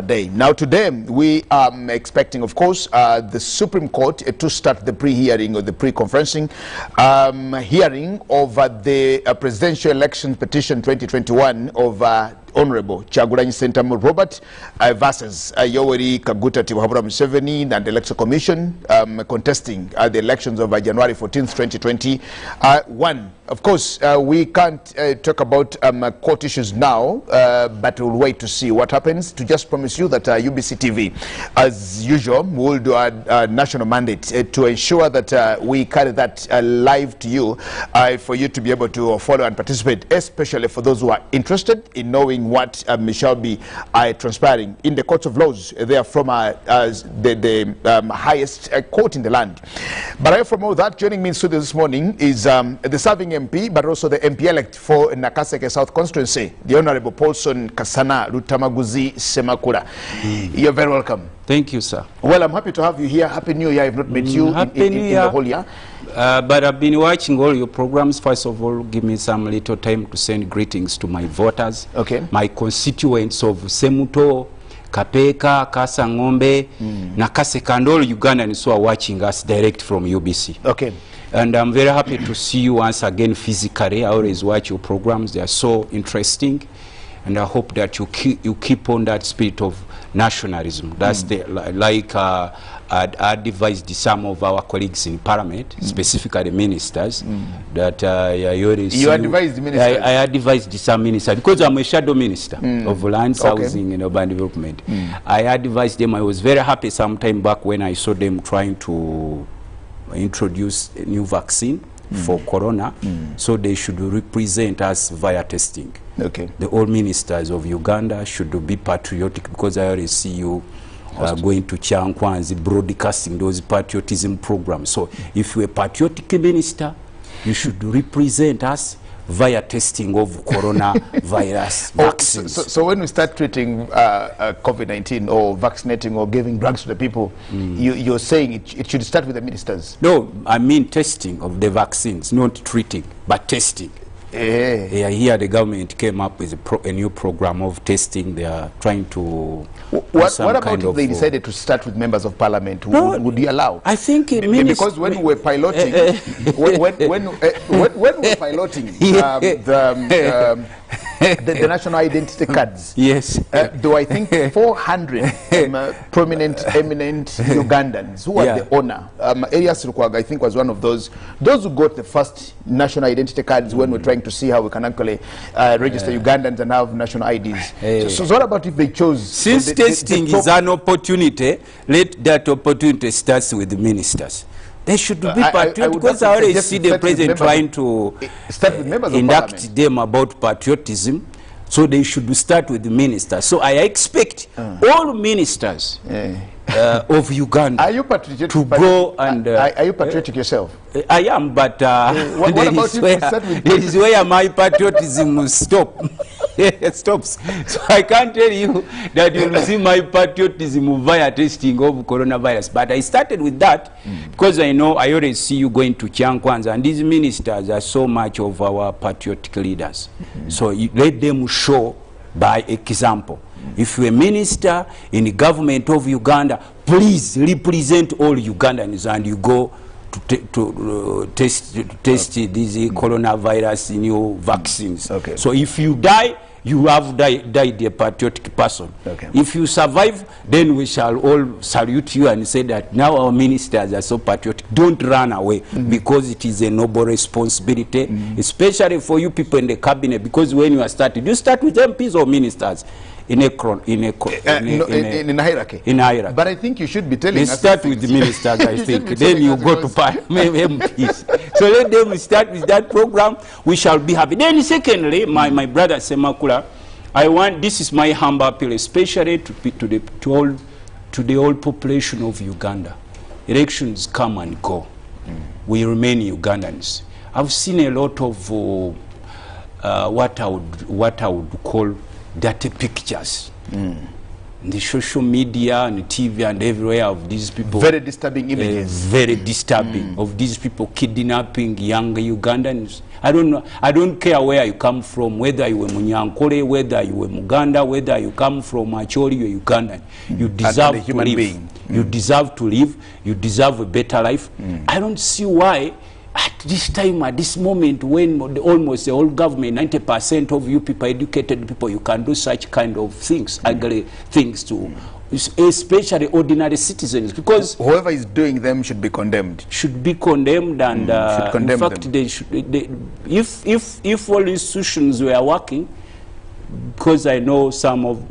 day. Now today we are expecting, of course, the Supreme Court to start the pre-hearing or the pre-conferencing hearing of the presidential election petition 2021 of Honorable Kyagulanyi Ssentamu Robert versus Yoweri Kaguta Tibuhaburwa Museveni and the Electoral Commission contesting the elections of January 14th, 2021. Of course, we can't talk about court issues now, but we'll wait to see what happens. To just promise you that UBC TV, as usual, will do a national mandate to ensure that we carry that live to you for you to be able to follow and participate, especially for those who are interested in knowing what shall be transpiring in the courts of laws. They are from the highest court in the land. But away from all that, joining me in studio this morning is the serving MP, but also the MP-elect for Nakaseke South Constituency, the Honorable Paulson Kasana Luttamaguzi Semakula. You're very welcome. Thank you, sir. Well, I'm happy to have you here. Happy New Year. I've not met you in the whole year. But I've been watching all your programs. First of all, give me some little time to send greetings to my voters, my constituents of Semuto, Kapeka, Kasangombe, Nakaseka, and all Ugandans who are watching us direct from UBC. Okay. And I'm very happy to see you once again physically. I always watch your programs. They are so interesting. And I hope that you keep on that spirit of nationalism. That's the, like I advised some of our colleagues in Parliament, specifically ministers, that you advised ministers? I advised some ministers, because I'm a shadow minister of lands, housing and urban development. I advised them. I was very happy some time back when I saw them trying to introduce a new vaccine for corona, so they should represent us via testing. Okay. The old ministers of Uganda should be patriotic, because I already see you going to Chankwanzi broadcasting those patriotism programs. So if you're a patriotic minister, you should represent us via testing of coronavirus vaccines. So when we start treating COVID-19 or vaccinating or giving drugs to the people, you're saying it should start with the ministers? No, I mean testing of the vaccines, not treating, but testing. Yeah, here the government came up with a new program of testing. They are trying to... What about if they decided to start with members of parliament? Would you allow? I think because when we were piloting, when we were piloting the national identity cards, yes, though I think 400 prominent, eminent Ugandans who are the owner. Elias Lukwago, I think, was one of those who got the first national identity cards when we're trying to see how we can actually register Ugandans and have national IDs. So what about if they chose? Since testing is an opportunity, let that opportunity start with the ministers. They should be patriotic, because I already see the president trying to induct them about patriotism. So they should start with the ministers. So I expect all ministers of Uganda to go and... are you patriotic yourself? I am, but what about there is where my patriotism stops. So I can't tell you that you will see my patriotism via testing of coronavirus. But I started with that because I know I already see you going to Chankwanza, and these ministers are so much of our patriotic leaders. So you let them show by example. If you're a minister in the government of Uganda, please represent all Ugandans, and you go to test these coronavirus new vaccines. So if you die, you have died a patriotic person. If you survive, then we shall all salute you and say that now our ministers are so patriotic. Don't run away, because it is a noble responsibility, especially for you people in the cabinet, because when you are started, you start with MPs or ministers in a hierarchy. In hierarchy. But I think you should be telling us. Start with the ministers, I think. Then you go to MPs. So let them start with that program. We shall be happy. Then secondly, my brother Semakula, this is my humble appeal, especially to the whole population of Uganda. Elections come and go. We remain Ugandans. I've seen a lot of what I would call dirty pictures. the social media and the TV and everywhere of these people. Very disturbing images. Very disturbing of these people kidnapping young Ugandans. I don't know. I don't care where you come from, whether you were Munyankole, whether you were Muganda, whether you come from Acholi or Ugandan. You deserve to live. You deserve to live. You deserve a better life. I don't see why at this time, at this moment, when almost the whole government, 90% of you people, educated people, you can do such kind of things, ugly things to, especially ordinary citizens, because whoever is doing them should be condemned. Should be condemned, and in fact, they should. If all institutions were working, because I know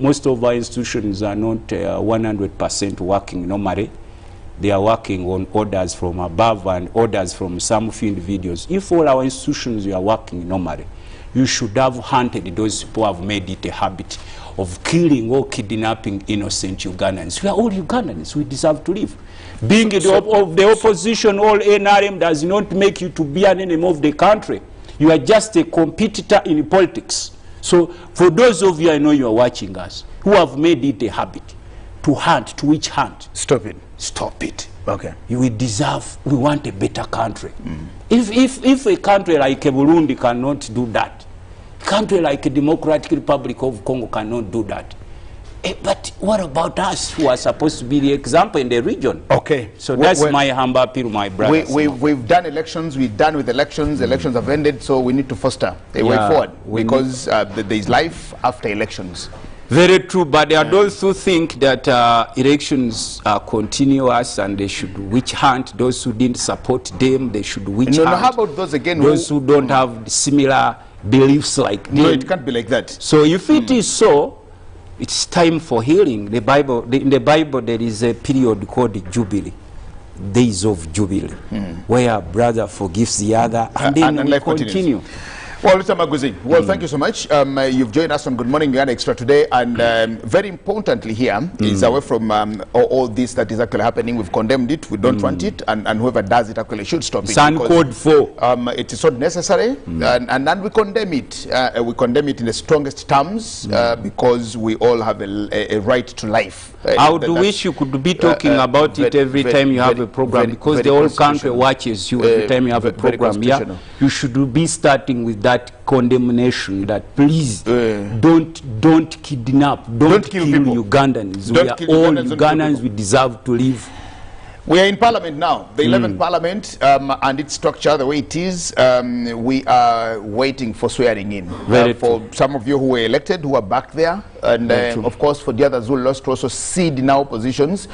most of our institutions are not 100% working normally. They are working on orders from above and orders from some few individuals. If all our institutions are working normally, you should have hunted those people who have made it a habit of killing or kidnapping innocent Ugandans. We are all Ugandans. We deserve to live. Being of the opposition, all NRM does not make you to be an enemy of the country. You are just a competitor in politics. So for those of you I know you are watching us, who have made it a habit to hunt, to witch hunt. Stop it. Stop it. Okay. We want a better country. If a country like Burundi cannot do that, a country like a Democratic Republic of Congo cannot do that. But what about us who are supposed to be the example in the region? Okay. So that's my humble appeal, my brothers. We've done elections, we're done with elections, elections have ended, so we need to foster a way forward, because there is life after elections. Very true, but there are those who think that elections are continuous and they should witch hunt those who didn't support them. They should witch hunt. No, how about those again? Those who don't have similar beliefs like them. No, it can't be like that. So if it is so, it's time for healing. In the Bible, there is a period called Jubilee, days of Jubilee, where a brother forgives the other, and then we continue. Well, Luttamaguzi, thank you so much. You've joined us on Good Morning Uganda Extra today, and very importantly here is away from all this that is actually happening. We've condemned it, we don't want it, and whoever does it actually should stop it. It's uncalled for. It is not necessary, and we condemn it. We condemn it in the strongest terms, because we all have a right to life. I would wish you could be talking about it every time you have a program, because the whole country watches you every time you have a program. Yeah, you should be starting with that condemnation, that please don't kidnap, don't kill Ugandans. We are all Ugandans. We deserve to live. We are in Parliament now, the 11th Parliament, and its structure, the way it is, we are waiting for swearing in. For some of you who were elected, who are back there, and of course for the others who lost to also seed in our positions,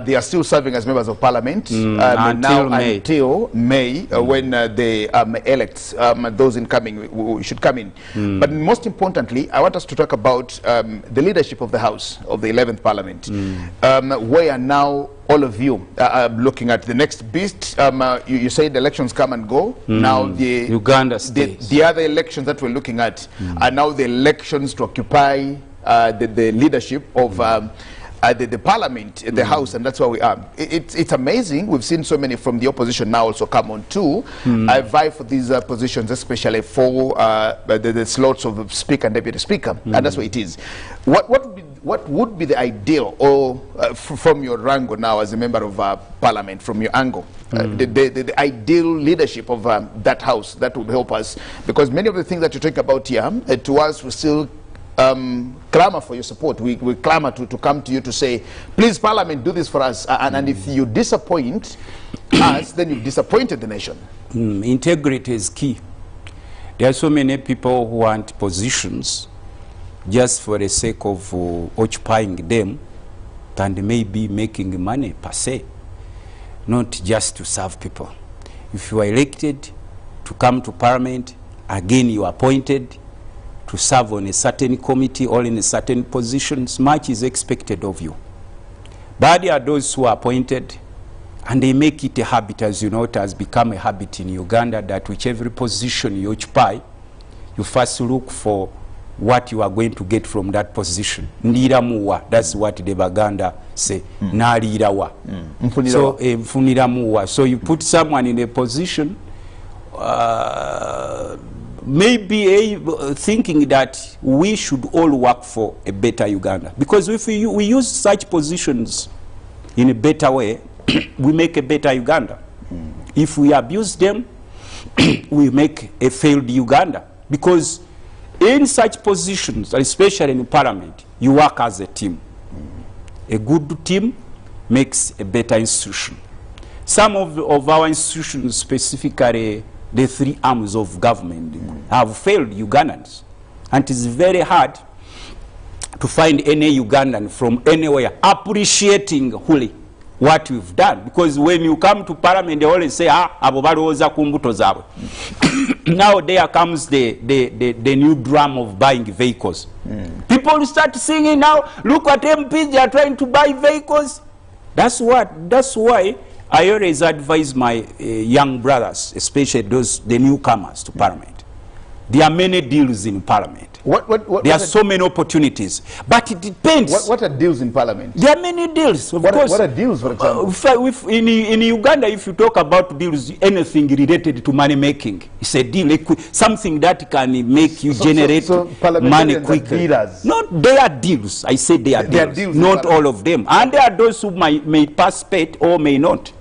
they are still serving as members of Parliament until May, when they elect those incoming who should come in. But most importantly, I want us to talk about the leadership of the House of the 11th Parliament, where now all of you looking at the next beast. You said elections come and go. Now the Uganda states. The other elections that we're looking at are now the elections to occupy the leadership of the Parliament, the House, and that's where we are. It's amazing. We've seen so many from the opposition now also come on too. I vie for these positions, especially for the slots of the Speaker and Deputy Speaker, and that's what it is. What would be the ideal, or from your angle now as a member of Parliament, from your angle, the ideal leadership of that House that would help us? Because many of the things that you talk about here, to us, we still clamor for your support. We clamor to come to you to say, please, Parliament, do this for us. And if you disappoint us, then you've disappointed the nation. Integrity is key. There are so many people who want positions just for the sake of occupying them and maybe making money per se, not just to serve people. If you are elected to come to Parliament, again you are appointed to serve on a certain committee or in a certain positions, much is expected of you. But there are those who are appointed and they make it a habit. As you know, it has become a habit in Uganda that whichever position you occupy, you first look for what you are going to get from that position. Ndiramuwa, that's what the Baganda say. Narirawa. So, mfuniramuwa. So you put someone in a position, maybe thinking that we should all work for a better Uganda. Because if we use such positions in a better way, we make a better Uganda. If we abuse them, we make a failed Uganda. Because in such positions, especially in parliament, you work as a team. A good team makes a better institution. Some of our institutions, specifically the three arms of government, have failed Ugandans. And it is very hard to find any Ugandan from anywhere appreciating wholly what we've done. Because when you come to parliament, they always say, abo balowooza ku mbuto zaabwe. Now there comes the new drum of buying vehicles. People start singing now, look at MPs, they are trying to buy vehicles. That's why I always advise my young brothers, especially the newcomers to parliament. There are many deals in parliament. There are so many opportunities. But it depends. What are deals in parliament? There are many deals. Of course. What are deals, for example? In Uganda, if you talk about deals, anything related to money making, it's a deal. Something that can make you generate money quickly. Not they are deals. I say they are deals. Not all of them. And there are those who may participate or may not.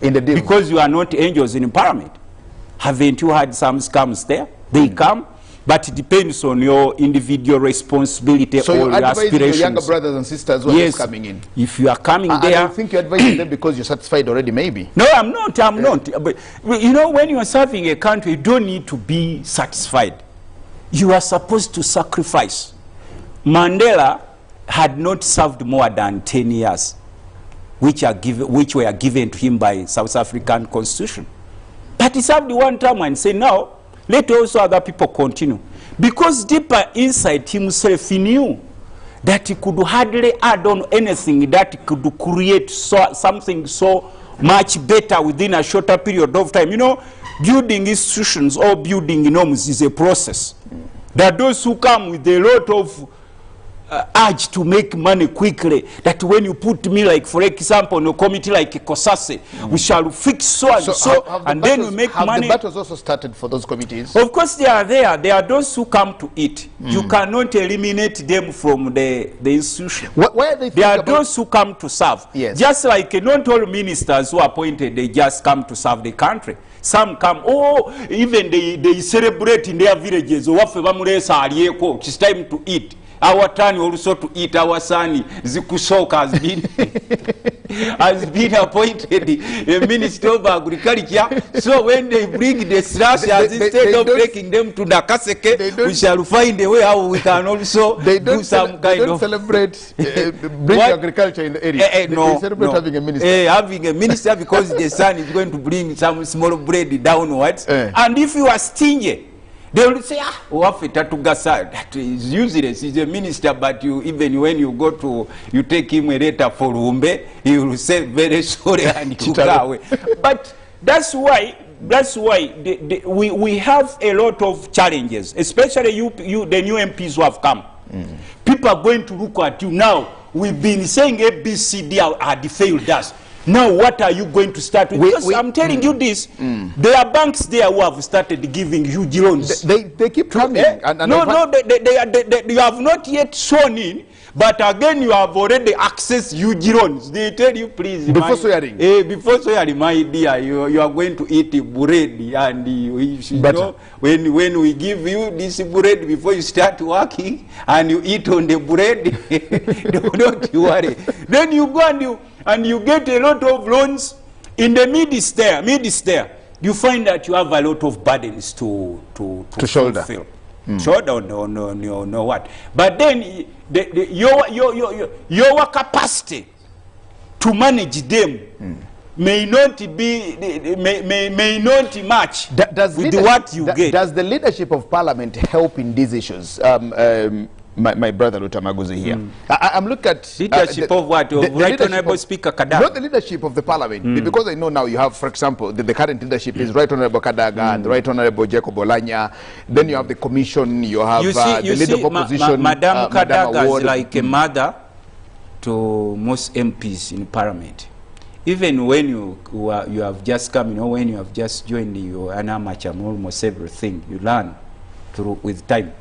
In the deals. Because you are not angels in parliament. Haven't you had some scams there? They come. But it depends on your individual responsibility or your aspirations. Your younger brothers and sisters who are coming in. If you are coming there, I think you're advising them because you're satisfied already, maybe. No, I'm not. I'm not. But you know, when you are serving a country, you don't need to be satisfied. You are supposed to sacrifice. Mandela had not served more than 10 years, which were given to him by South African Constitution. But he served one term and said, no, let also other people continue. Because deeper inside himself, he knew that he could hardly add on anything that could create something so much better within a shorter period of time. You know, building institutions or building norms is a process. There are those who come with a lot of urge to make money quickly, that when you put me, like for example, in a committee like Kosase, we shall fix so and so, and then we make money. Have the battles also started for those committees? Of course they are there. There are those who come to it. You cannot eliminate them from the institution. There are those who come to serve. Yes. Just like not all ministers who are appointed, they just come to serve the country. Some come, even they celebrate in their villages. It's time to eat. Our turn also to eat. Our son Zikusoka has been appointed a minister of agriculture. So when they bring the slashers, instead of taking them to Nakaseke, we shall find a way how we can also do some kind of celebrate bring agriculture in the area. No, they celebrate having a minister. Having a minister because the son is going to bring some small bread downwards. And if you are stingy, they will say, that is useless. He's a minister, but even when you go to, you take him a letter for Rumbe, he will say very sorry and you go away. But that's why we have a lot of challenges, especially the new MPs who have come. People are going to look at you now. We've been saying ABCD had failed us. Now, what are you going to start with? Because I'm telling you this, there are banks there who have started giving huge loans. They keep coming. You have not yet shown in, but again, you have already accessed huge loans. They tell you, please. Before swearing. Before swearing, my dear, you are going to eat bread. And you know, when we give you this bread before you start working, and you eat on the bread, don't worry. Then you go and you get a lot of loans. In the midst there, you find that you have a lot of burdens to shoulder. Shoulder, no, what? But then your capacity to manage them may not match with what you get. Does the leadership of parliament help in these issues? My brother Luttamaguzi here. I'm looking at leadership of what? Right Honorable Speaker Kadaga. Not the leadership of the parliament, because I know now you have, for example, the current leadership is Right Honorable Kadaga and Right Honorable Jacob Olanya. Then you have the commission. You have the leader of opposition. Madam Kadaga is like a mother to most MPs in parliament. Even when you have just come, when you have just joined, you are an amateur, almost everything you learn through with time.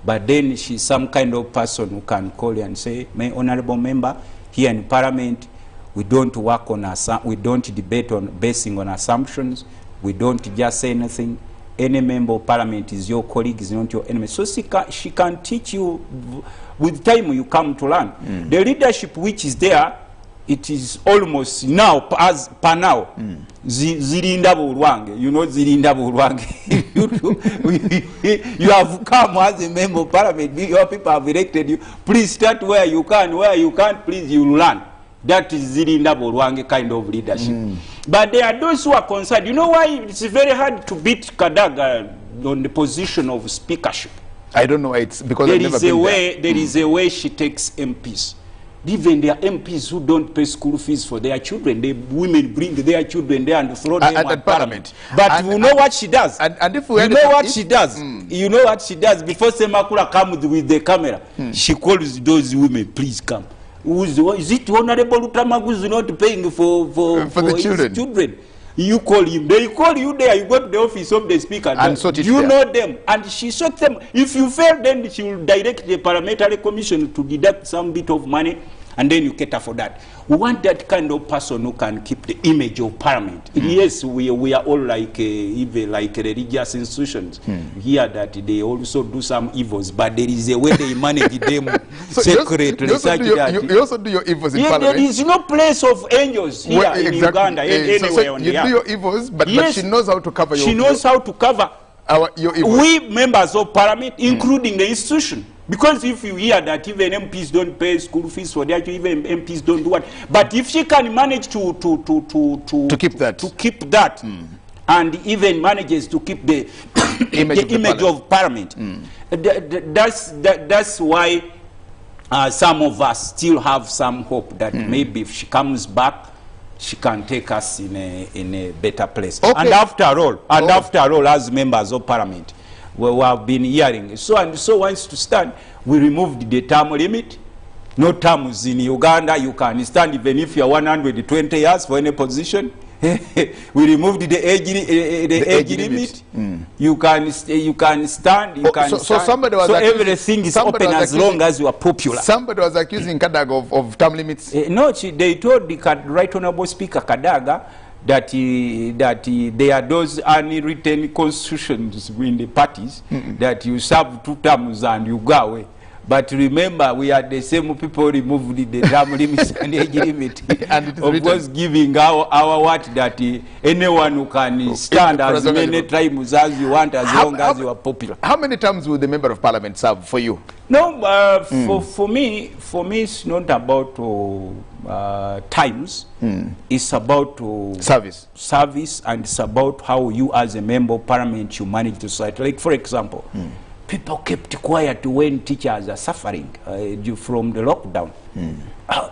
But then she's some kind of person who can call you and say, my honorable member, here in Parliament, we don't work on we don't debate on basing on assumptions. We don't just say anything. Any member of Parliament is your colleague, is not your enemy. So she can teach you. With time, you come to learn. The leadership which is there, it is almost now, as per now, zirinda bulwange. You know zirinda bulwange. You have come as a member of Parliament. Your people have elected you. Please start where you can. Where you can't, please you learn. That is zirinda bulwange kind of leadership. But there are those who are concerned. You know why it's very hard to beat Kadaga on the position of speakership? I don't know. It's because there is a way she takes MPs. Even there are MPs who don't pay school fees for their children. The women bring their children there and throw them at Parliament. But you know what she does? And if we know what she does? You know what she does? Before Semakula comes with the camera, she calls those women, please come. Is it Honorable Luttamaguzi not paying for the children? You call him. They call you there. You go to the office of the speaker. And sort it you know them. And she sorts them. If you fail, then she will direct the parliamentary commission to deduct some bit of money. And then you cater for that. We want that kind of person who can keep the image of Parliament. Yes, we are all like even like religious institutions here that they also do some evils, but there is a way they manage them secretly. You also do your evils in Parliament. There is no place of angels here in Uganda, anywhere on the earth. You do your evils, but she knows how to cover your evils. She knows how to cover your evils. We members of Parliament, including the institution. Because if you hear that even MPs don't pay school fees for their children, even MPs don't do what. But if she can manage to keep that, and even manages to keep the image of Parliament, that's why some of us still have some hope that maybe if she comes back, she can take us in a better place. Okay. And after all, as members of Parliament, we have been hearing so and so wants to stand. We removed the term limit. No terms in Uganda. You can stand even if you are 120 years for any position. We removed the age limit. You can stand. You can stand. So everything is open as long as you are popular. Somebody was accusing Kadaga of term limits. No, they told the Right Honorable Speaker Kadaga that there are those unwritten constitutions in the parties that you serve 2 terms and you go away. But remember, we are the same people removed the term limits and age limit. And it is of course, giving our what that anyone who can stand as many times as you want, as long as you are popular. How many terms will the member of Parliament serve for you? No, for me, it's not about times. It's about service, and it's about how you, as a member of Parliament, you manage the society. Like, for example, people kept quiet when teachers are suffering from the lockdown.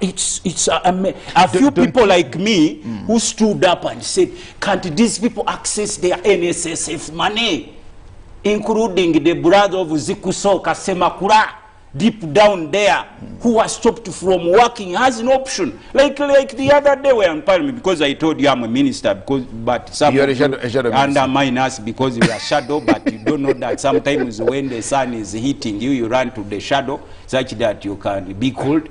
It's a few people like me who stood up and said, can't these people access their NSSF money, including the brother of Luttamaguzi Semakula, deep down there, who was stopped from working, has an option. Like the other day we were in Parliament, because I told you I'm a minister, but some undermine us because we are shadow, but you don't know that sometimes when the sun is hitting you, you run to the shadow, such that you can be cold.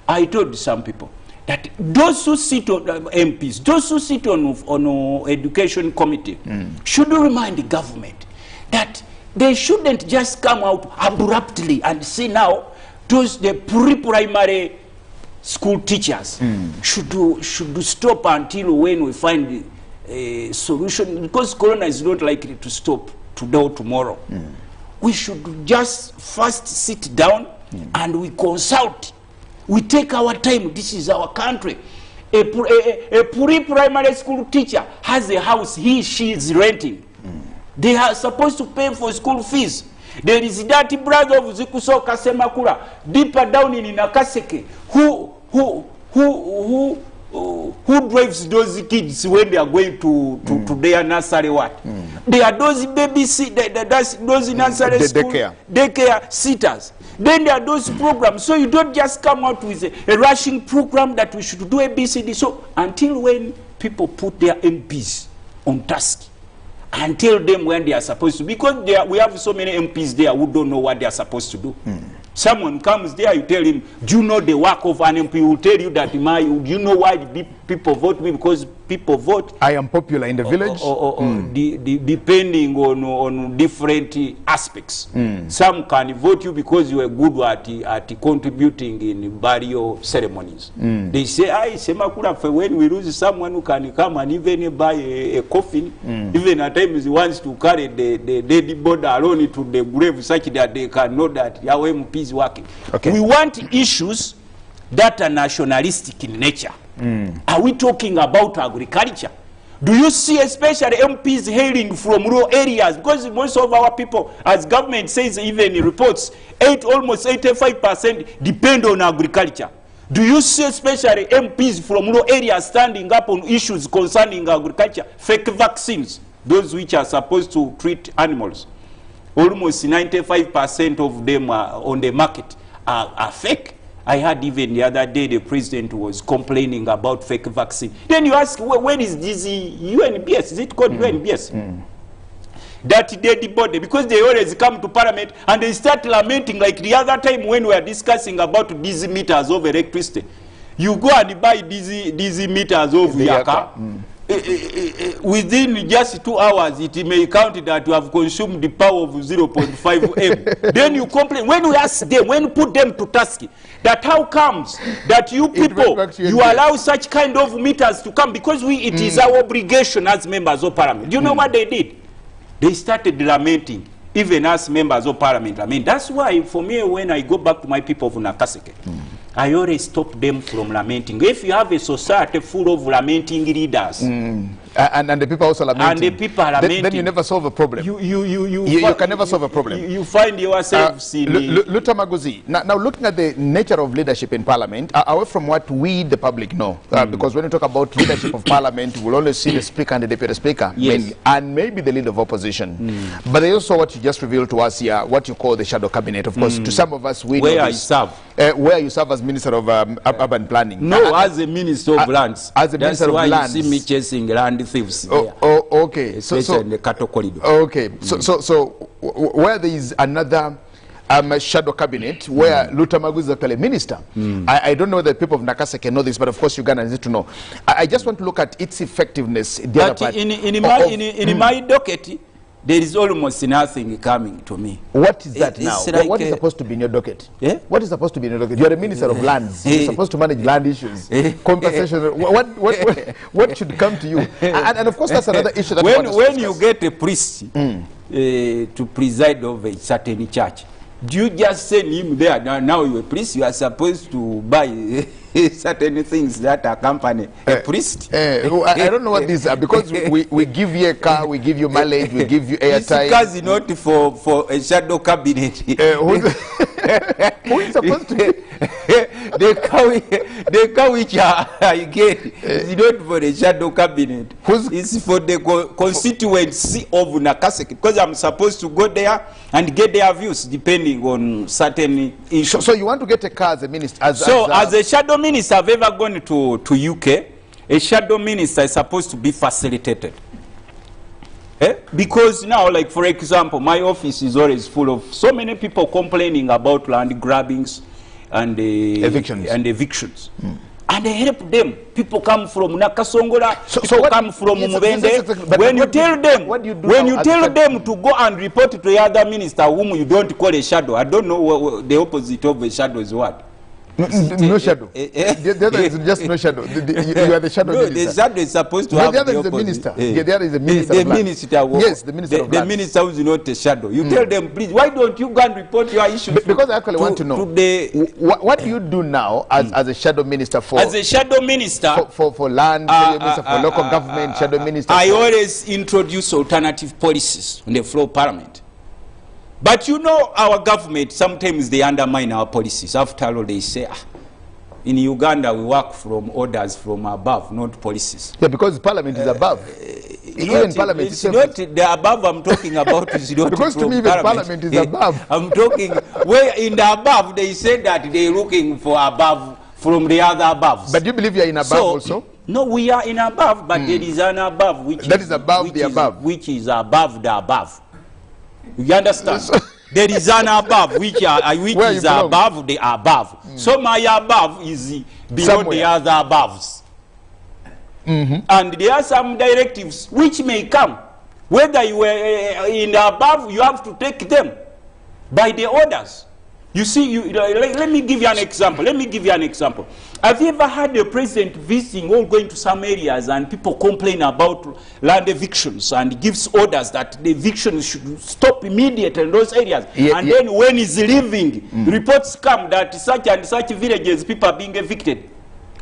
I told some people that those who sit on MPs, those who sit on education committee, should remind the government that they shouldn't just come out abruptly and say now the pre-primary school teachers should stop until when we find a solution, because corona is not likely to stop today or tomorrow. We should just first sit down and we consult. We take our time. This is our country. A pre-primary school teacher has a house she is renting. They are supposed to pay for school fees. There is that brother of Luttamaguzi Semakula deeper down in Nakaseke who drives those kids when they are going to their nursery There are those those nursery school daycare sitters. Then there are those programs. So you don't just come out with a rushing program that we should do ABCD. So until when people put their MPs on task and tell them when they are supposed to, because we have so many MPs there who don't know what they are supposed to do. Someone comes there, you tell him, do you know the work of an MP? He will tell you that, you know why people vote me? Because people vote. I am popular in the village. Depending on different aspects. Some can vote you because you are good at contributing in burial ceremonies. They say, Semakula, when we lose someone who can come and even buy a coffin, even at times he wants to carry the dead body alone to the grave such that they can know that Yahweh MP is working. Okay. We want issues that are nationalistic in nature. Are we talking about agriculture? Do you see especially MPs hailing from rural areas? Because most of our people, as government says, even in reports, almost 85% depend on agriculture. Do you see especially MPs from rural areas standing up on issues concerning agriculture? Fake vaccines, those which are supposed to treat animals. Almost 95% of them on the market are fake. I heard even the other day the president was complaining about fake vaccine. Then you ask, when is this UNBS? Is it called UNBS? That dead body, because they always come to parliament and they start lamenting, like the other time when we were discussing about these meters of electricity. You go and buy these meters of your car. Within just 2 hours, it may count that you have consumed the power of 0.5 M. Then you complain. When we ask them, when you put them to task, that how comes that you people, you allow such kind of meters to come? Because it is our obligation as members of parliament. Do you know what they did? They started lamenting, even as members of parliament. I mean, that's why, for me, when I go back to my people of Nakaseke, I always stop them from lamenting. If you have a society full of lamenting leaders, and the people also lamenting, and the people are lamenting, then you never solve a problem. You can never solve a problem. You find yourselves in Luttamaguzi. Now looking at the nature of leadership in Parliament, away from what we, the public, know, because when you talk about leadership of Parliament, we'll only see the Speaker and the Deputy Speaker, mainly, and maybe the leader of opposition. But there's also what you just revealed to us here, what you call the shadow cabinet. Of course, to some of us, we know where you serve. Where you serve as Minister of Urban Planning. No, as a Minister of Lands. As a Minister of Lands. That's why you see me chasing land thieves. Okay. So in the cattle corridor. Okay. So where there is another shadow cabinet where Luttamaguzi is actually a minister. I don't know that people of Nakaseke can know this, but of course Ugandans need to know. I just want to look at its effectiveness. But in my docket, there is almost nothing coming to me. What is that now? Like what is supposed to be in your docket? Yeah? What is supposed to be in your docket? You are a Minister of Lands. You're supposed to manage land issues, compensation. What should come to you? And of course, that's another issue. That when you get a priest to preside over a certain church, do you just send him there? Now you're a priest, you are supposed to buy certain things that accompany a priest. I don't know what these are, because we give you a car, we give you mileage, we give you airtime. This car is not for a shadow cabinet. Who is supposed to be? The car which I get is not for the shadow cabinet. It's for the constituency of Nakaseke, because I'm supposed to go there and get their views depending on certain issues. So you want to get a car as a minister? As a shadow minister, I've ever gone to UK. A shadow minister is supposed to be facilitated. Because now, like for example, my office is always full of so many people complaining about land grabbings and evictions. And they help them. People come from Nakasongola, people come from Mubende. When you tell them to go and report to the other minister whom you don't call a shadow, I don't know what the opposite of a shadow is what. No shadow. The other is just no shadow. You are the shadow minister. The shadow is supposed to have the other is the minister. The other is the minister. The minister. Yes, the minister of the minister who is not a shadow. You tell them, please, why don't you go and report your issues? Because I actually want to know what do you do now as a shadow minister for? As a shadow minister for land, shadow minister for local government, shadow minister. I always introduce alternative policies on the floor of parliament. But you know, our government, sometimes they undermine our policies. After all, they say, in Uganda, we work from orders from above, not policies. Yeah, because parliament is above. Even parliament is not the above I'm talking about. Is not because to me, even parliament is above. I'm talking, where in the above, they say that they're looking for above from the other above. But you believe you're in above also? No, we are in above, but there is an above which that is above the above. Which is above the above. You understand? There is an above which is above the above. So my above is below the other aboves. And there are some directives which may come. Whether you are in the above, you have to take them by the orders. You see, let me give you an example. Have you ever had a president visiting or going to some areas and people complain about land evictions and gives orders that the evictions should stop immediately in those areas? Then when he's leaving, reports come that such and such villages, people are being evicted.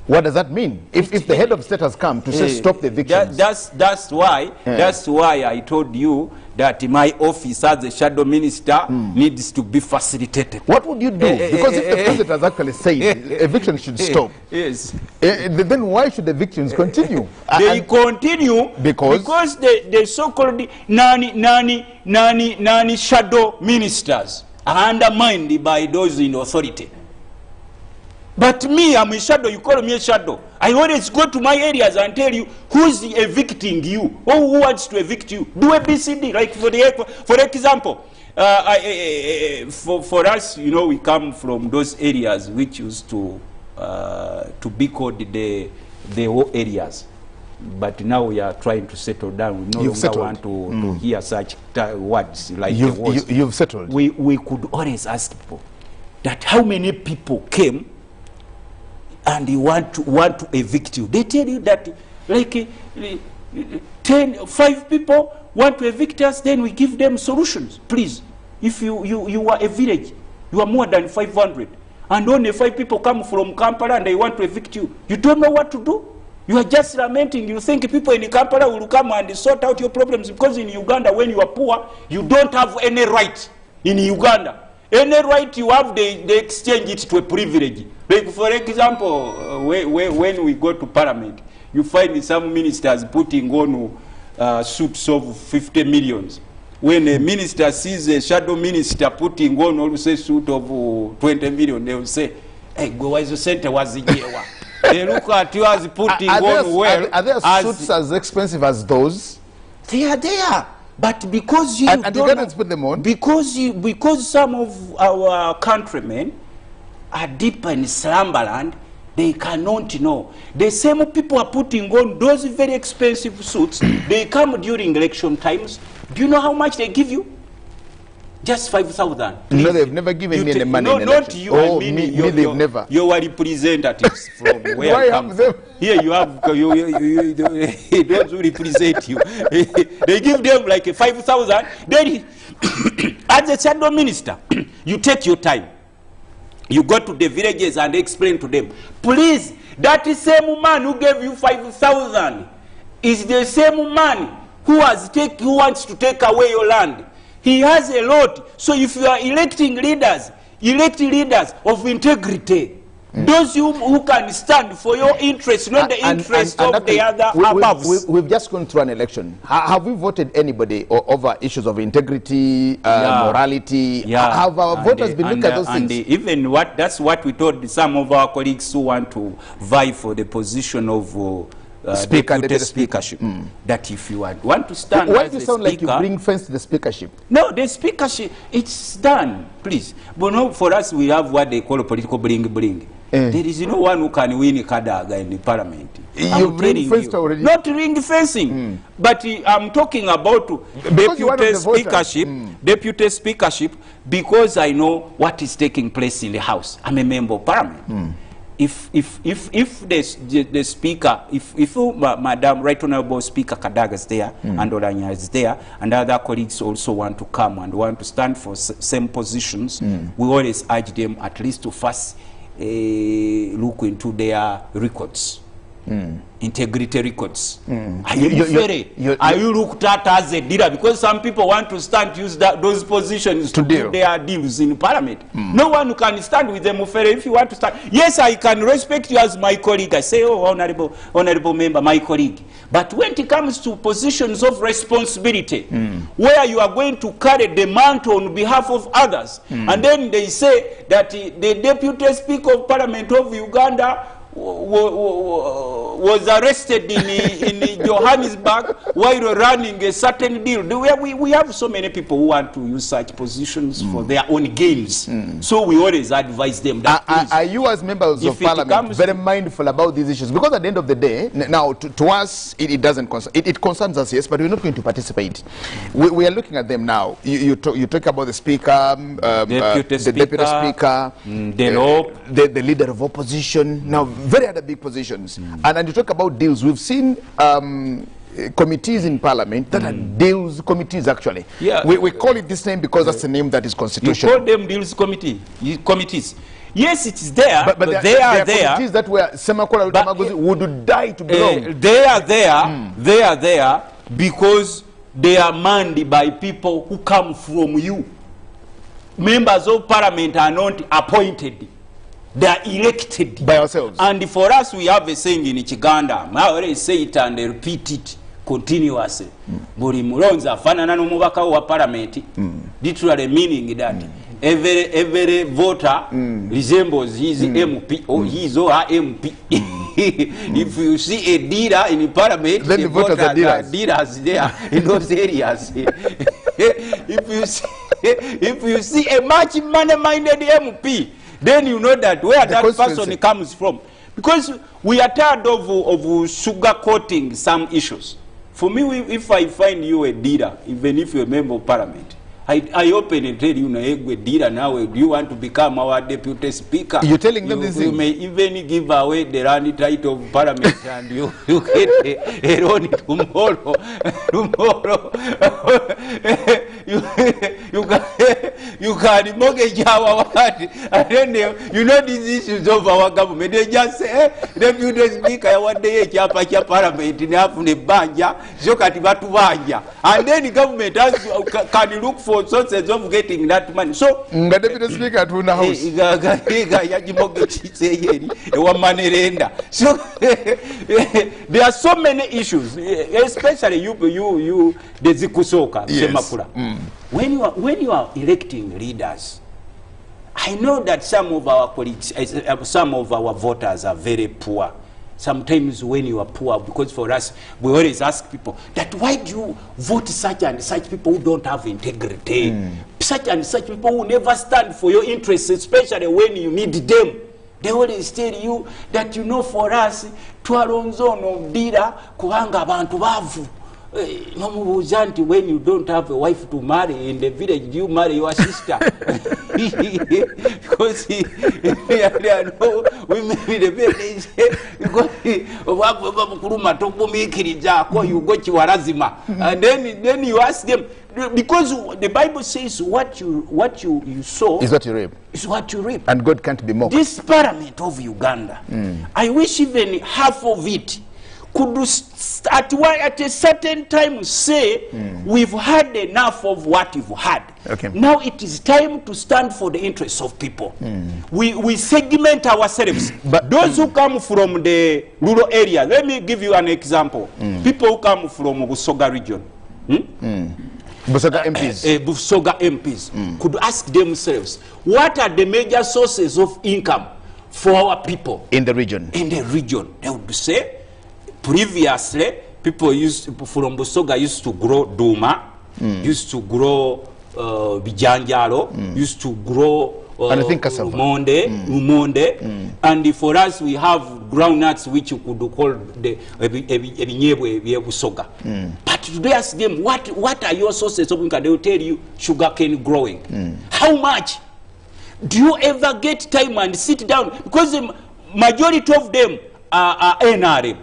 What does that mean? If the head of state has come to say stop the evictions? That's why I told you that my office as a shadow minister needs to be facilitated. What would you do? Because if the president has actually said eviction should stop, then why should evictions continue? They continue because the so-called nani shadow ministers are undermined by those in authority. But me, I'm a shadow, you call me a shadow. I always go to my areas and tell you who's evicting you, or who wants to evict you. Do a BCD, like for example, for us, you know, we come from those areas which used to be called the whole areas. But now we are trying to settle down. We no longer want to hear such words like the words. You've settled. We could always ask people that how many people came and you want to evict you. They tell you that like 5 people want to evict us, then we give them solutions. Please, if you are a village, you are more than 500, and only 5 people come from Kampala and they want to evict you, you don't know what to do. You are just lamenting. You think people in Kampala will come and sort out your problems, because in Uganda, when you are poor, you don't have any right in Uganda. Any right you have, they exchange it to a privilege. Like for example, when we go to Parliament, you find some ministers putting on suits of 50 millions. When a minister sees a shadow minister putting on also a suit of 20 million, they will say, hey, go as the center was the year. They look at you as putting on well. Are there suits as expensive as those? They are there. But because you and you cannot put them on? Because some of our countrymen are deep in slumberland, they cannot know. The same people are putting on those very expensive suits. They come during election times. Do you know how much they give you? Just 5,000. No, they've never given me any money. No, in not you. Oh, I mean, they've never. You are representatives from where Why I come have them? from. Here you have, those who represent you. They give them like 5,000. Then, as a shadow minister, you take your time. You go to the villages and explain to them, please, that same man who gave you 5,000 is the same man who wants to take away your land. He has a lot. So if you are electing leaders, elect leaders of integrity. Those who can stand for your interests, not the interests of the other above. We've just gone through an election. Have we voted anybody over issues of integrity, morality? Have our voters been looking at those things? Even that's what we told some of our colleagues who want to vie for the position of deputy speakership. That if you want to stand why as do you the sound speaker, like you bring fence to the speakership? No, the speakership, it's done, please. But no, for us, we have what they call a political bring. There is no one who can win a Kadaga in the parliament. You ring fenced already? Not ring fencing, but I'm talking about deputy speakership, deputy speakership, because I know what is taking place in the House. I'm a member of parliament. If the speaker, if Madam Right Honorable Speaker Kadaga is there, and Olanya is there, and other colleagues also want to come and want to stand for same positions, we always urge them at least to first look into their records. Integrity records. Are you looked at as a dealer? Because some people want to stand use those positions to do their deals in parliament. No one who can stand with them if you want to stand. Yes, I can respect you as my colleague. I say, oh, honorable member, my colleague. But when it comes to positions of responsibility, where you are going to carry the mantle on behalf of others, and then they say that the deputy speaker of parliament of Uganda was arrested in Johannesburg while running a certain deal. We have so many people who want to use such positions for their own gains. So we always advise them that are you as members of parliament very mindful about these issues? Because at the end of the day, now to us, it doesn't concern. It concerns us, yes, but we're not going to participate. We are looking at them now. You talk about the speaker, the deputy speaker, the leader of opposition, now very other big positions. And you talk about deals. We've seen committees in parliament that are deals committees, actually. Yeah. We call it this name because that's the name that is constitutional. You call them deals committees. Yes, it is there, but they are there. Committees that were Semakula, Luttamaguzi would die to belong. They are there. They are there because they are manned by people who come from you. Members of parliament are not appointed. They are elected by ourselves. And for us, we have a saying in Chiganda. I already say it and repeat it continuously. Buri mulonza fanana n'omubaka wa parliament. Literally meaning that every voter resembles his MP or his or her MP. If you see a dealer in the parliament, then the voters are dealers there in those areas. If you see a much money-minded MP, then you know that where that person comes from. Because we are tired of sugarcoating some issues. For me, if I find you a dealer, even if you're a member of parliament, I open and tell you, dealer now, do you want to become our deputy speaker? You're telling them this thing? You may even give away the running title of parliament and you get a loan tomorrow. You can mortgage our word. And then you know these issues of our government. They just say, deputy speaker, one day, chapa parliament, in the banja, and then the government can look for sources of getting that money. So, deputy speaker at the house. So, there are so many issues, especially you, the Zikusoka, Semakula. When you are electing leaders, I know that some of our some of our voters are very poor. Sometimes when you are poor, because for us, we always ask people that why do you vote such and such people who don't have integrity? Such and such people who never stand for your interests, especially when you need them. They always tell you that, for us, twalonzo no dira kubanga abantu bavu. When you don't have a wife to marry in the village, you marry your sister. Because there are no women in the village. You go to Warazima. And then you ask them, because the Bible says what you sow is what you reap. Is what you reap. And God can't be mocked. This parliament of Uganda, I wish even half of it could at a certain time say, we've had enough of what we've had. Okay. Now it is time to stand for the interests of people. We segment ourselves. But those who come from the rural area, let me give you an example. People who come from Busoga region. Busoga MPs. Busoga MPs could ask themselves, what are the major sources of income for our people? In the region. In the region. They would say, previously, people from Busoga used to grow Duma, used to grow Bijanjalo, used to grow and I think Umonde, and for us we have groundnuts which you could call the Busoga. But today ask them, what are your sources of income? They will tell you sugarcane growing. How much? Do you ever get time and sit down? Because the majority of them are NRM.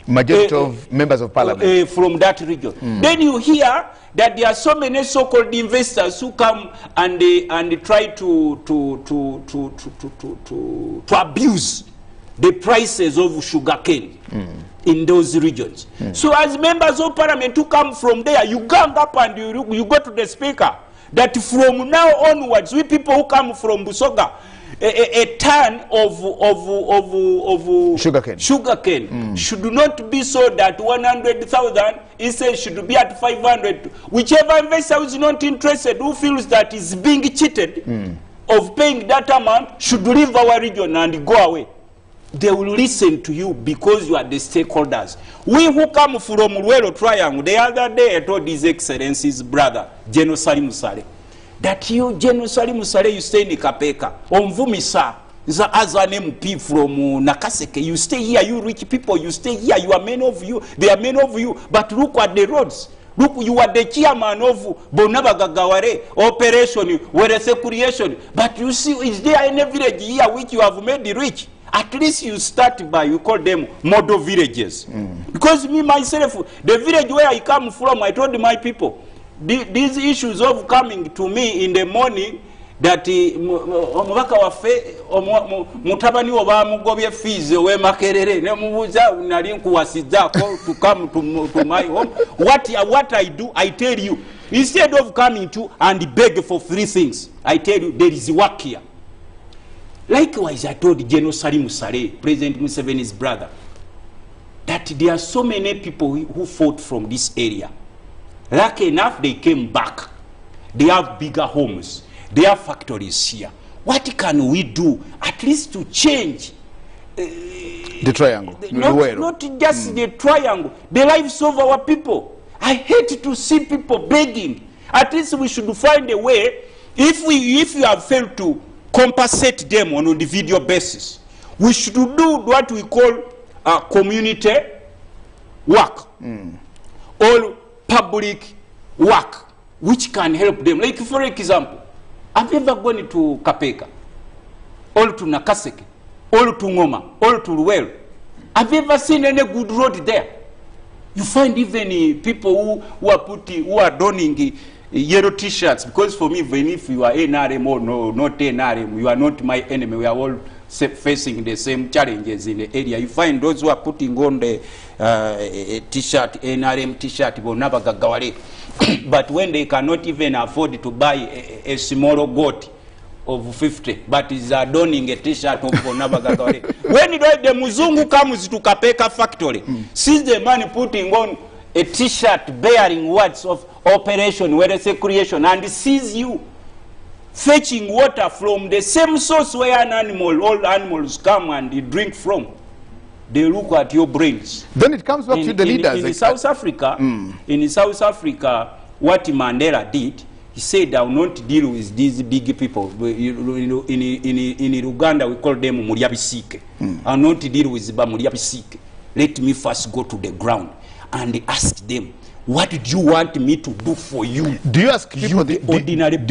Majority of members of parliament from that region. Then you hear that there are so many so-called investors who come and try to abuse the prices of sugarcane in those regions. So as members of parliament who come from there, you gang up and you go to the speaker that from now onwards, we people who come from Busoga, a ton of sugarcane should not be sold at 100,000. Instead, should be at 500. Whichever investor who is not interested, who feels that is being cheated of paying that amount, should leave our region and go away. they will listen to you because you are the stakeholders. We who come from Luwero Triangle, the other day I told His Excellency's brother, General Salim Musale, that you, General Salim Musale, you stay in Kapeka. Omvumisa, as an MP from Nakaseke, you stay here, you rich people, you stay here, you are many of you, there are many of you, but look at the roads. Look, you are the chairman of Bonabagagaware operation, Werese creation. But you see, is there any village here which you have made rich? At least you start by, you call them model villages. Because me, myself, the village where I come from, I told my people, these issues of coming to me in the morning, that omubaka waffe mutabani oba mugobye fees we makerere ne mubuza nali nkuwasizako to come to my home. What I do, I tell you, instead of coming to and beg for 3 things, I tell you there is work here. Likewise, I told General Salim Musale, President Museveni's brother, that there are so many people who fought from this area. Lucky enough, they came back. They have bigger homes. There are factories here. What can we do at least to change the triangle? Not just the triangle, the lives of our people. I hate to see people begging. At least we should find a way. If we have failed to compensate them on an individual basis, we should do what we call community work or public work, which can help them. Like, for example, have you ever gone to Kapeka, or to Nakaseke, or to Ngoma, or to Luwero? Have you ever seen any good road there? You find even people who are donning yellow t-shirts, because for me, even if you are NRM or no, not NRM, you are not my enemy. We are all facing the same challenges in the area. You find those who are putting on the t-shirt, NRM t-shirt, will never gagawale. But when they cannot even afford to buy a small goat of 50, but is donning a t-shirt of Bonabagagawale. When the Muzungu comes to Kapeka factory, sees the man putting on a t-shirt bearing words of operation, where it's a creation, and sees you fetching water from the same source where all animals come and drink from, they look at your brains. Then it comes back to the leaders. In South Africa, in South Africa, what Mandela did, he said, I will not deal with these big people. In Uganda, we call them Muryabisike. I will not deal with Muryabisike. Let me first go to the ground and ask them, what do you want me to do for you? Do you ask people, do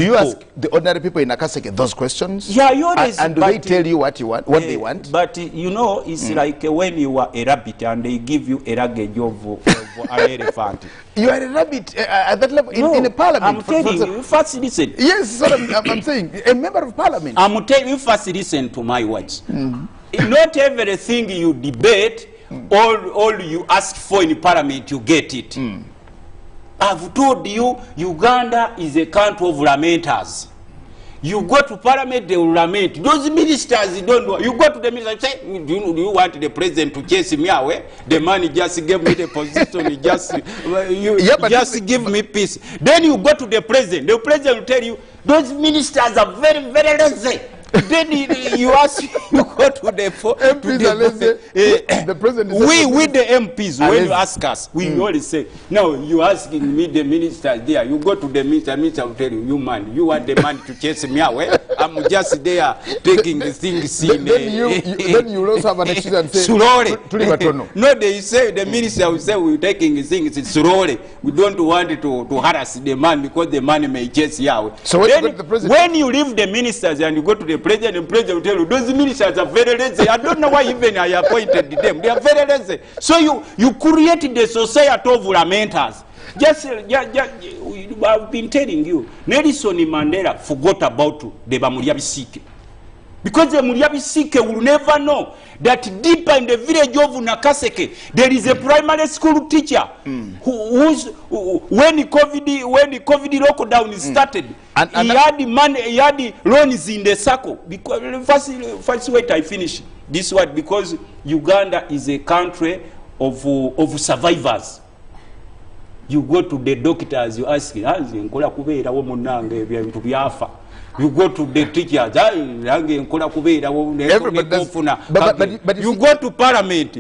you ask the ordinary people in Nakaseke those questions? Yeah, you always. And do they tell you what you want, what they want? But you know, it's like when you are a rabbit and they give you a luggage of an elephant. You are a rabbit at that level in a parliament. I'm telling you, first listen. Yes, so I'm saying, a member of parliament. I'm telling you, first listen to my words. Not everything you debate, all you ask for in parliament, you get it. I've told you, Uganda is a country of lamenters. You go to parliament, they will lament. Those ministers, don't know. You go to the minister, say, do you want the president to chase me away? The man just gave me the position, just give me peace. Then you go to the president will tell you, those ministers are very, very lazy. Then you ask, you go to the MPs, the president. We the MPs, when you ask us, we always say, no, you asking me the ministers there. You go to the minister will tell you, you man, you want the man to chase me away. I'm just there taking the things. Then you also have an excuse and say, no, they say, the minister will say, we're taking things slowly. We don't want to harass the man because the man may chase you away. So when you leave the ministers and you go to the president, and president will tell you, those ministers are very lazy. I don't know why even I appointed them. They are very lazy. So you created the society of lamenters. I've been telling you, Nelson Mandela forgot about the Muryabisike. Because the Muryabisike will never know that deep in the village of Nakaseke, there is a primary school teacher when the COVID lockdown started, he had money, he had loans in the circle. Because first wait, I finish this word, because Uganda is a country of survivors. You go to the doctors, you ask, You go to the teachers, you go to parliament.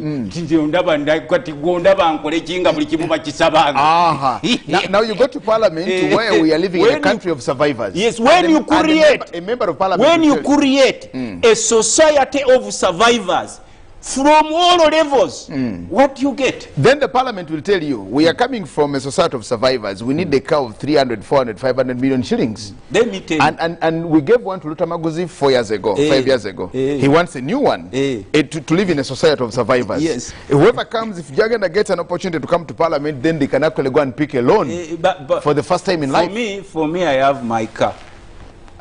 Now you go to parliament where we are living in a country of survivors. Yes, when you create a member of parliament, a society of survivors from all levels, what do you get? Then the parliament will tell you, we are coming from a society of survivors. We need a cow of 300, 400, 500 million shillings. Let me tell you. And we gave one to Luttamaguzi 4 years ago, 5 years ago. He wants a new one to live in a society of survivors. Yes. Whoever comes, if Jagana gets an opportunity to come to parliament, then they can actually go and pick a loan but for the first time in life. For me, I have my car.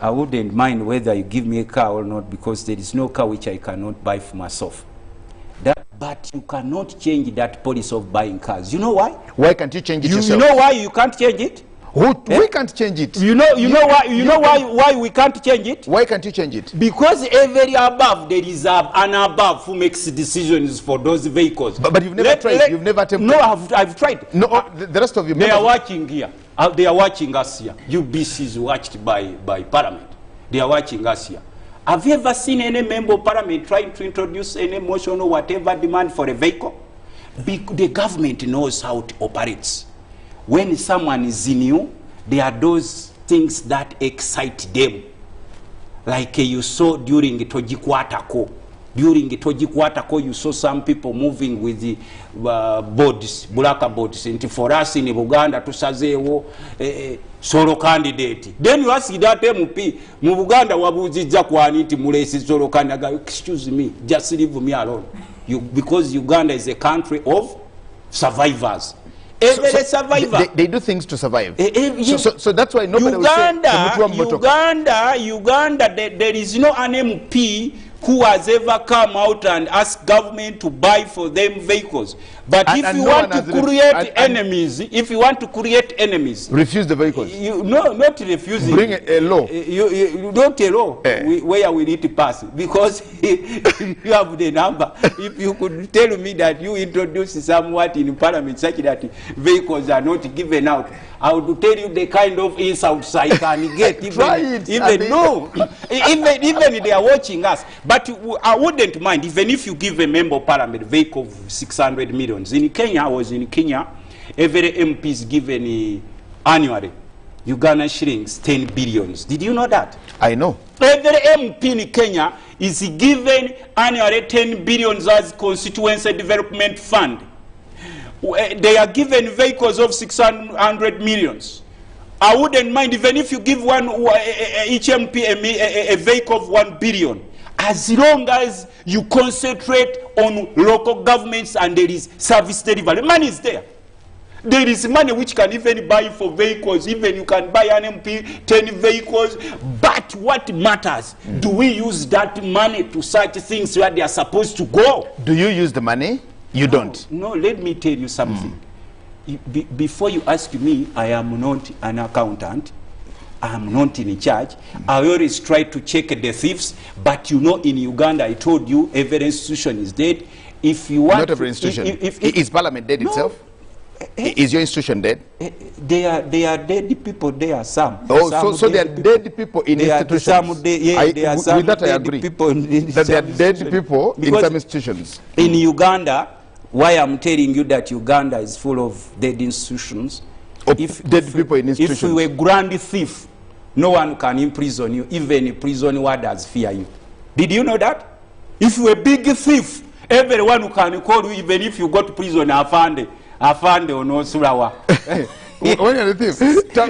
I wouldn't mind whether you give me a car or not, because there is no car which I cannot buy for myself. But you cannot change that policy of buying cars. You know why? Why can't you change it yourself? You know why you can't change it? We can't change it. You know why we can't change it? Why can't you change it? Because every above there is an above who makes decisions for those vehicles. But you've never tried. You've never attempted. No, I've tried. No, the rest of you. They are watching here. They are watching us here. UBC is watched by Parliament. They are watching us here. Have you ever seen any member of parliament trying to introduce any motion or whatever demand for a vehicle? The government knows how it operates. When someone is new, there are those things that excite them. Like you saw during the Tojikwatako. During the Tojikwatako, you saw some people moving with the boards, bulaka boards. And for us in Uganda, to Sazewo, solo candidate. Then you ask that MP, Muganda wabuzija kwaniti mulesi solo candidate. Excuse me, just leave me alone. Because Uganda is a country of survivors. They do things to survive. So that's why nobody Uganda, there is no an MP who has ever come out and asked government to buy for them vehicles. But if you want to create enemies, refuse the vehicles. Not refusing. Bring a law. You don't a law where we need to pass, because you have the number. If you could tell me that you introduce somewhat in parliament such that vehicles are not given out, I would tell you the kind of insults I can get. Even they are watching us. But I wouldn't mind, even if you give a member of parliament a vehicle of 600 million. In Kenya, I was in Kenya, every MP is given annually Uganda shillings 10 billions. Did you know that? I know. Every MP in Kenya is given annually 10 billions as constituency development fund. They are given vehicles of 600 millions. I wouldn't mind even if you give each MP a vehicle of 1 billion. As long as you concentrate on local governments and there is service delivery. Money is there. There is money which can even buy for vehicles. Even you can buy an MP 10 vehicles. But what matters, do we use that money to such things where they are supposed to go? Do you use the money? You don't. No, let me tell you something. Before you ask me, I am not an accountant. I am not in charge. I always try to check the thieves, but you know, in Uganda, I told you every institution is dead. If you want, not every institution. Is Parliament dead itself? Is your institution dead? They are dead people. There are some. Oh, so there are dead people in institutions. With that I agree. That there are dead people in some institutions. In Uganda, why I'm telling you that Uganda is full of dead institutions. Dead people in institutions. If you were a grand thief, no one can imprison you. Even prison warders fear you. Did you know that? If you were a big thief, everyone who can call you, even if you go to prison, Afande or no Surawa. When you're a thief,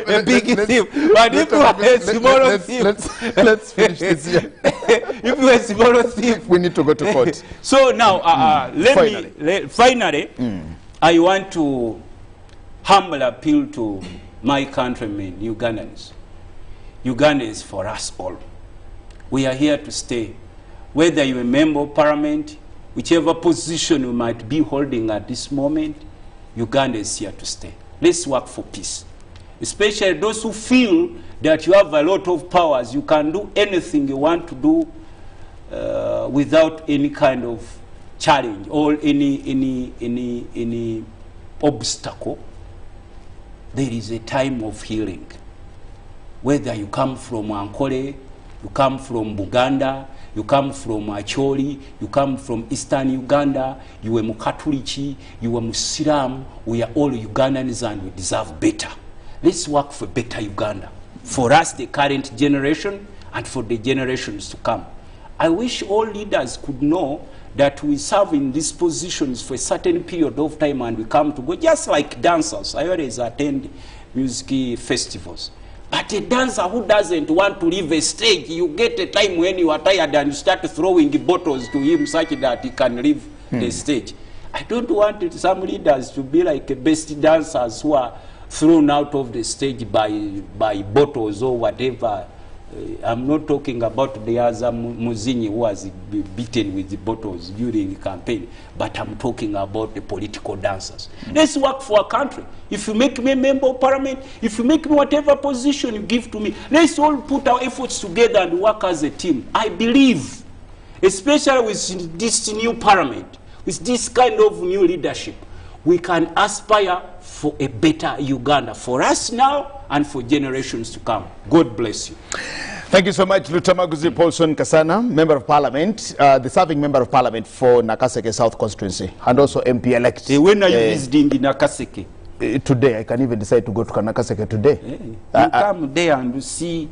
a big thief. But if you are a small thief, let's finish this here. If you are a small thief, we need to go to court. So now, finally, I want to humble appeal to my countrymen, Ugandans. Uganda is for us all. We are here to stay. Whether you're a member of parliament, whichever position you might be holding at this moment, Uganda is here to stay. Let's work for peace. Especially those who feel that you have a lot of powers, you can do anything you want to do without any kind of challenge or any obstacle. There is a time of healing. whether you come from Ankole, you come from Buganda, you come from Acholi, you come from Eastern Uganda, you are Mukatolici, you are Muslim, we are all Ugandans and we deserve better. Let's work for better Uganda. For us, the current generation, and for the generations to come. I wish all leaders could know that we serve in these positions for a certain period of time and we come to go, just like dancers. I always attend music festivals. But a dancer who doesn't want to leave a stage, you get a time when you are tired and you start throwing bottles to him such that he can leave the stage. I don't want some leaders to be like best dancers who are thrown out of the stage by bottles or whatever. I'm not talking about the other Muzinyi who was beaten with the bottles during the campaign, but I'm talking about the political dancers. Let's work for a country. If you make me a member of parliament, if you make me whatever position you give to me, let's all put our efforts together and work as a team. I believe, especially with this new parliament, with this kind of new leadership, we can aspire for a better Uganda, for us now and for generations to come. God bless you. Thank you so much, Luttamaguzi Paulson Kasana, Member of Parliament, the serving Member of Parliament for Nakaseke South Constituency, and also MP-elect. When are you visiting in Nakaseke? Today. I can even decide to go to Nakaseke today. You come there and you see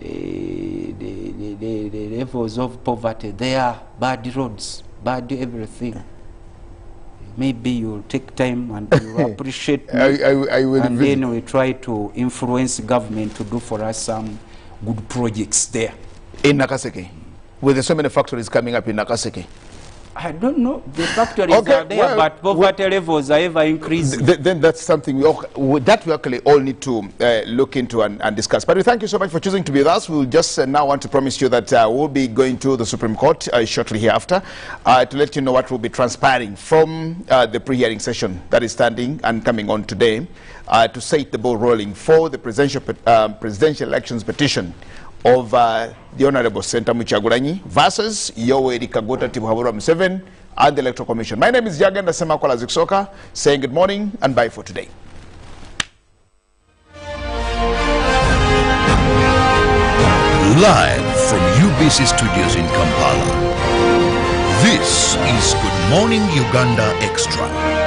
the levels of poverty. There are bad roads, bad everything. Maybe you'll take time and you'll appreciate me. I will and visit. Then we try to influence government to do for us some good projects there. In Nakaseke? With so many factories coming up in Nakaseke? I don't know. The factories are there, well, but poverty levels are ever increasing. Then that's something we actually all need to look into and discuss. But we thank you so much for choosing to be with us. We'll just now want to promise you that we'll be going to the Supreme Court shortly hereafter to let you know what will be transpiring from the pre-hearing session that is standing and coming on today to set the ball rolling for the presidential elections petition of the Honorable Senator Muchagulanyi versus Yoweri Kaguta Tibuhaburwa Museveni and the Electoral Commission. My name is Jagenda Semakula Ziksoka, saying good morning and bye for today. Live from UBC Studios in Kampala, this is Good Morning Uganda Extra.